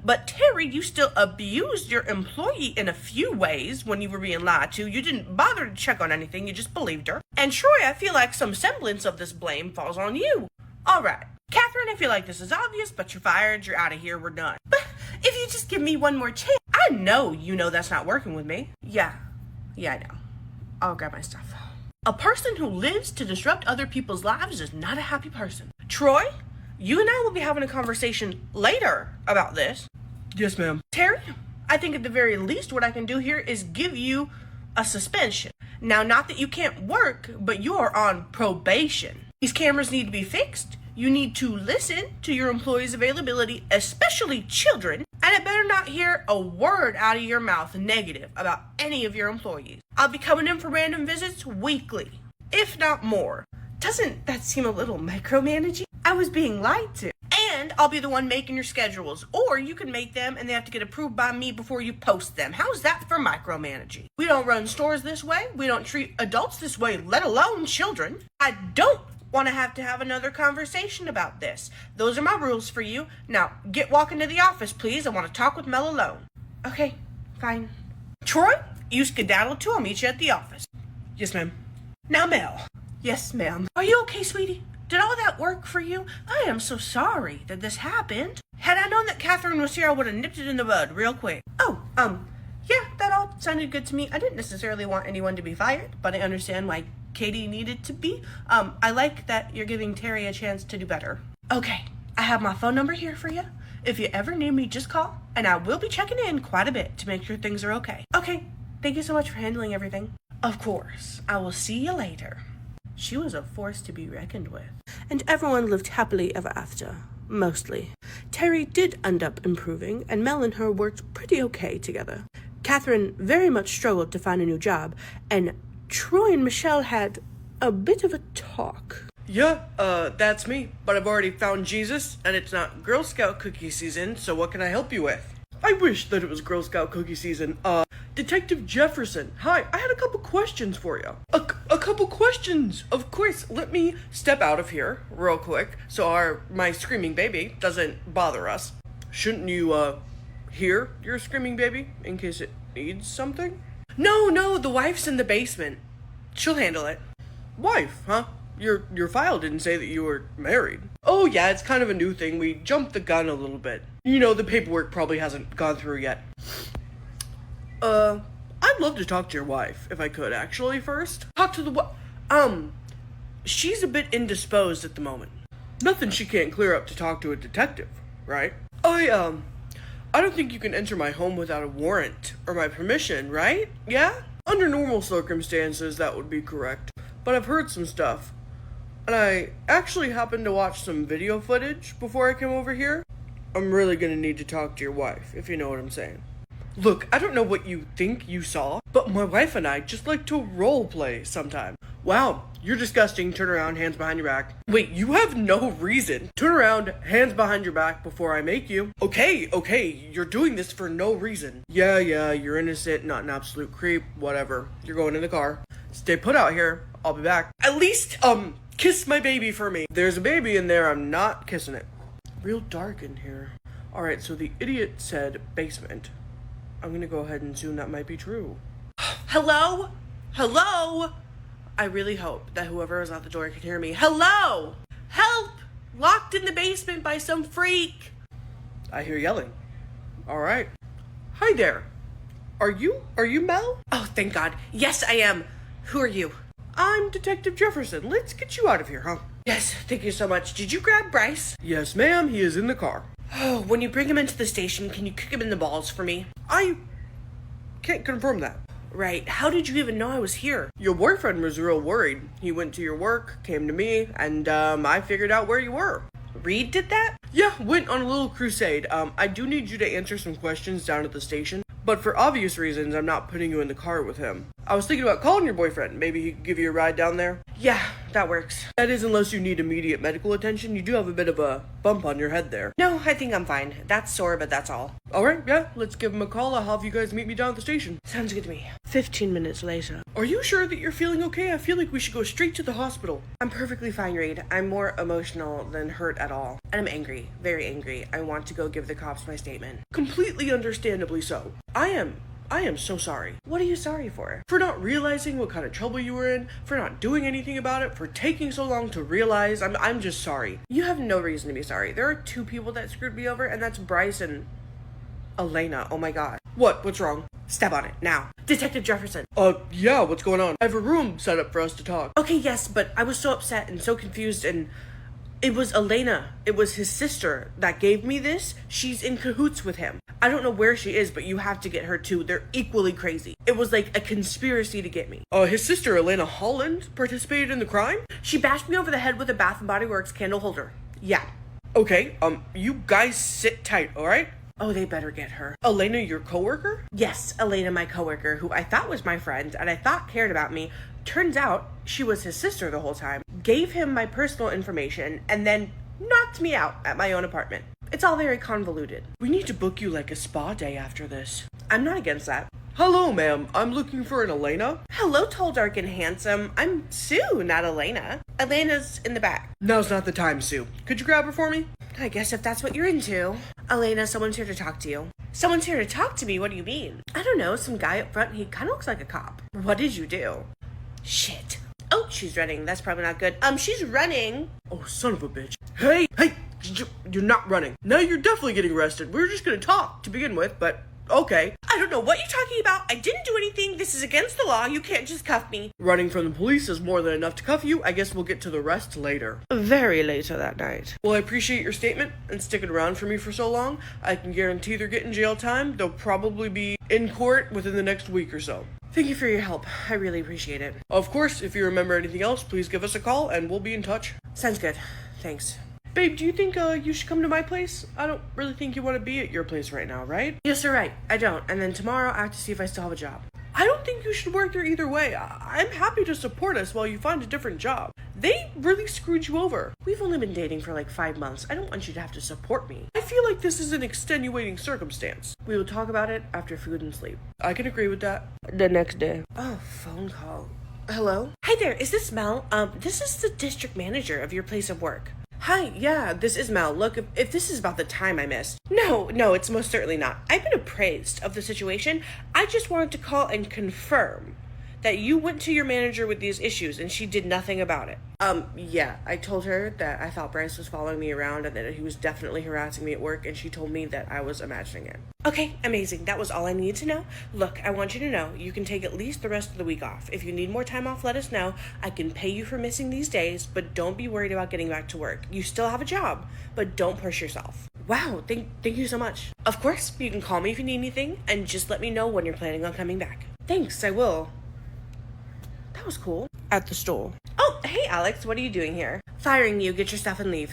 But Terry, you still abused your employee in a few ways when you were being lied to. You didn't bother to check on anything, you just believed her. And Troy, I feel like some semblance of this blame falls on you. Alright, Catherine, I feel like this is obvious, but you're fired, you're out of here, we're done. But if you just give me one more chance, I know you know that's not working with me. Yeah, I know. I'll grab my stuff. A person who lives to disrupt other people's lives is not a happy person. Troy, you and I will be having a conversation later about this. Yes, ma'am. Terry, I think at the very least what I can do here is give you a suspension. Now, not that you can't work, but you are on probation. These cameras need to be fixed. You need to listen to your employees' availability, especially children, and it better not hear a word out of your mouth negative about any of your employees. I'll be coming in for random visits weekly, if not more. Doesn't that seem a little micromanaging? I was being lied to. And I'll be the one making your schedules, or you can make them and they have to get approved by me before you post them. How's that for micromanaging? We don't run stores this way. We don't treat adults this way, let alone children. I don't want to have another conversation about this. Those are my rules for you. Now, get walking to the office, please. I want to talk with Mel alone. Okay, fine. Troy, you skedaddle too. I'll meet you at the office. Yes, ma'am. Now, Mel. Yes, ma'am. Are you okay, sweetie? Did all that work for you? I am so sorry that this happened. Had I known that Catherine was here, I would have nipped it in the bud real quick. Yeah, that all sounded good to me. I didn't necessarily want anyone to be fired, but I understand why Katie needed to be. I like that you're giving Terry a chance to do better. Okay, I have my phone number here for you. If you ever need me, just call, and I will be checking in quite a bit to make sure things are okay. Okay, thank you so much for handling everything. Of course, I will see you later. She was a force to be reckoned with. And everyone lived happily ever after. Mostly. Terry did end up improving, and Mel and her worked pretty okay together. Catherine very much struggled to find a new job, and Troy and Michelle had a bit of a talk. Yeah, that's me. But I've already found Jesus, and it's not Girl Scout cookie season, so what can I help you with? I wish that it was Girl Scout cookie season. Detective Jefferson. Hi, I had a couple questions for you. A couple questions. Of course, let me step out of here real quick so my screaming baby doesn't bother us. Shouldn't you, hear your screaming baby in case it needs something? No, the wife's in the basement. She'll handle it. Wife, huh? Your file didn't say that you were married. Oh yeah, it's kind of a new thing. We jumped the gun a little bit. You know, the paperwork probably hasn't gone through yet. I'd love to talk to your wife, if I could, actually, first. Talk to the she's a bit indisposed at the moment. Nothing she can't clear up to talk to a detective, right? I don't think you can enter my home without a warrant or my permission, right? Yeah? Under normal circumstances, that would be correct. But I've heard some stuff. And I actually happened to watch some video footage before I came over here. I'm really gonna need to talk to your wife, if you know what I'm saying. Look, I don't know what you think you saw, but my wife and I just like to role play sometime. Wow, you're disgusting. Turn around, hands behind your back. Wait, you have no reason. Turn around, hands behind your back before I make you. Okay, you're doing this for no reason. Yeah, you're innocent, not an absolute creep, whatever. You're going in the car. Stay put out here. I'll be back. At least, kiss my baby for me. There's a baby in there, I'm not kissing it. Real dark in here. Alright, so the idiot said basement. I'm gonna go ahead and assume that might be true. Hello? I really hope that whoever is at the door can hear me. Hello? Help! Locked in the basement by some freak. I hear yelling. Alright. Hi there. Are you Mel? Oh, thank God. Yes, I am. Who are you? I'm Detective Jefferson. Let's get you out of here, huh? Yes, thank you so much. Did you grab Bryce? Yes, ma'am. He is in the car. Oh, when you bring him into the station, can you kick him in the balls for me? I can't confirm that. Right. How did you even know I was here? Your boyfriend was real worried. He went to your work, came to me, and I figured out where you were. Reed did that? Yeah, went on a little crusade. I do need you to answer some questions down at the station, but for obvious reasons, I'm not putting you in the car with him. I was thinking about calling your boyfriend. Maybe he could give you a ride down there. Yeah, that works. That is, unless you need immediate medical attention. You do have a bit of a bump on your head there. No, I think I'm fine. That's sore, but that's all. Alright, yeah, let's give him a call. I'll have you guys meet me down at the station. Sounds good to me. 15 minutes later. Are you sure that you're feeling okay? I feel like we should go straight to the hospital. I'm perfectly fine, Reed. I'm more emotional than hurt at all. And I'm angry. Very angry. I want to go give the cops my statement. Completely understandably so. I am so sorry. What are you sorry for? For not realizing what kind of trouble you were in, for not doing anything about it, for taking so long to realize. I'm just sorry. You have no reason to be sorry. There are 2 people that screwed me over, and that's Bryce and Elena. Oh my god. What's wrong? Step on it, now. Detective Jefferson. Yeah, what's going on? I have a room set up for us to talk. Okay, yes, but I was so upset and so confused, and it was Elena. It was his sister that gave me this. She's in cahoots with him. I don't know where she is, but you have to get her too. They're equally crazy. It was like a conspiracy to get me. His sister, Elena Holland, participated in the crime? She bashed me over the head with a Bath & Body Works candle holder. Yeah. Okay, you guys sit tight, alright? Oh, they better get her. Elena, your coworker? Yes, Elena, my coworker, who I thought was my friend and I thought cared about me. Turns out she was his sister the whole time. Gave him my personal information and then knocked me out at my own apartment. It's all very convoluted. We need to book you like a spa day after this. I'm not against that. Hello, ma'am. I'm looking for an Elena. Hello, tall, dark, and handsome. I'm Sue, not Elena. Elena's in the back. Now's not the time, Sue. Could you grab her for me? I guess if that's what you're into. Elena, someone's here to talk to you. Someone's here to talk to me? What do you mean? I don't know, some guy up front, he kind of looks like a cop. What did you do? Shit. Oh, she's running. That's probably not good. She's running. Oh, son of a bitch. Hey! You're not running. Now you're definitely getting arrested. We were just gonna talk to begin with, but okay. I don't know what you're talking about. I didn't do anything. This is against the law. You can't just cuff me. Running from the police is more than enough to cuff you. I guess we'll get to the rest later. Very later that night. Well, I appreciate your statement and sticking around for me for so long. I can guarantee they're getting jail time. They'll probably be in court within the next week or so. Thank you for your help. I really appreciate it. Of course, if you remember anything else, please give us a call and we'll be in touch. Sounds good. Thanks. Babe, do you think you should come to my place? I don't really think you want to be at your place right now, right? Yes, you're right. I don't. And then tomorrow I have to see if I still have a job. I don't think you should work there either way. I'm happy to support us while you find a different job. They really screwed you over. We've only been dating for like 5 months. I don't want you to have to support me. I feel like this is an extenuating circumstance. We will talk about it after food and sleep. I can agree with that. The next day. Oh, phone call. Hello? Hi there, is this Mel? This is the district manager of your place of work. Hi, yeah, this is Mel. Look, if this is about the time I missed. No, it's most certainly not. I've been appraised of the situation. I just wanted to call and confirm that you went to your manager with these issues and she did nothing about it. Yeah, I told her that I thought Bryce was following me around and that he was definitely harassing me at work, and she told me that I was imagining it. Okay, amazing. That was all I needed to know. Look, I want you to know you can take at least the rest of the week off. If you need more time off, let us know. I can pay you for missing these days, but don't be worried about getting back to work. You still have a job, but don't push yourself. Wow, thank you so much. Of course, you can call me if you need anything, and just let me know when you're planning on coming back. Thanks, I will. That was cool. At the store. Oh, hey Alex, what are you doing here? Firing you, get your stuff and leave.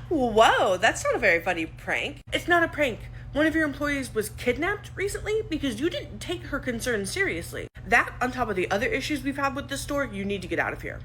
Whoa, that's not a very funny prank. It's not a prank. One of your employees was kidnapped recently because you didn't take her concerns seriously. That, on top of the other issues we've had with this store, you need to get out of here.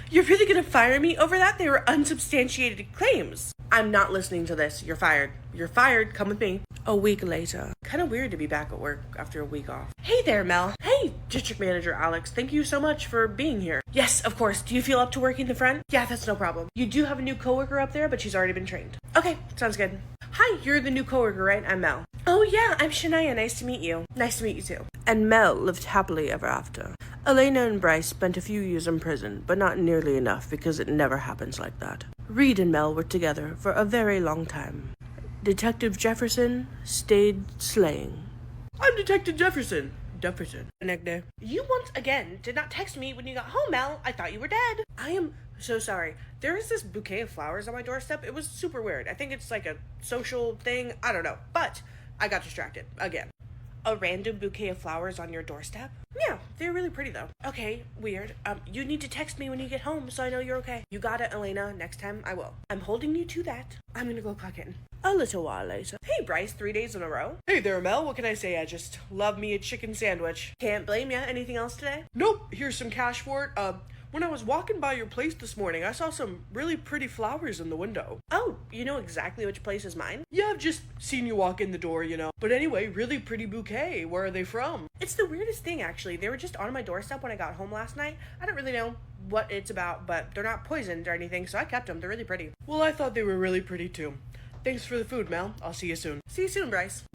You're really gonna fire me over that? They were unsubstantiated claims. I'm not listening to this. You're fired. You're fired. Come with me. A week later. Kind of weird to be back at work after a week off. Hey there, Mel. Hey, District Manager Alex. Thank you so much for being here. Yes, of course. Do you feel up to working the front? Yeah, that's no problem. You do have a new coworker up there, but she's already been trained. Okay, sounds good. Hi, you're the new coworker, right? I'm Mel. Oh yeah, I'm Shania. Nice to meet you. Nice to meet you too. And Mel lived happily ever after. Elena and Bryce spent a few years in prison, but not nearly enough because it never happens like that. Reed and Mel were together for a very long time. Detective Jefferson stayed slaying. I'm Detective Jefferson. You once again did not text me when you got home, Mel. I thought you were dead. I am so sorry. There is this bouquet of flowers on my doorstep. It was super weird. I think it's like a social thing. I don't know. But I got distracted again. A random bouquet of flowers on your doorstep? Yeah, they're really pretty though. Okay, weird. You need to text me when you get home so I know you're okay. You got it, Elena. Next time I will. I'm holding you to that. I'm gonna go clock in. A little while later. Hey, Bryce, 3 days in a row. Hey there, Mel. What can I say? I just love me a chicken sandwich. Can't blame ya. Anything else today? Nope. Here's some cash for it. When I was walking by your place this morning, I saw some really pretty flowers in the window. Oh, you know exactly which place is mine? Yeah, I've just seen you walk in the door, you know. But anyway, really pretty bouquet. Where are they from? It's the weirdest thing, actually. They were just on my doorstep when I got home last night. I don't really know what it's about, but they're not poisoned or anything, so I kept them. They're really pretty. Well, I thought they were really pretty too. Thanks for the food, Mel. I'll see you soon. See you soon, Bryce.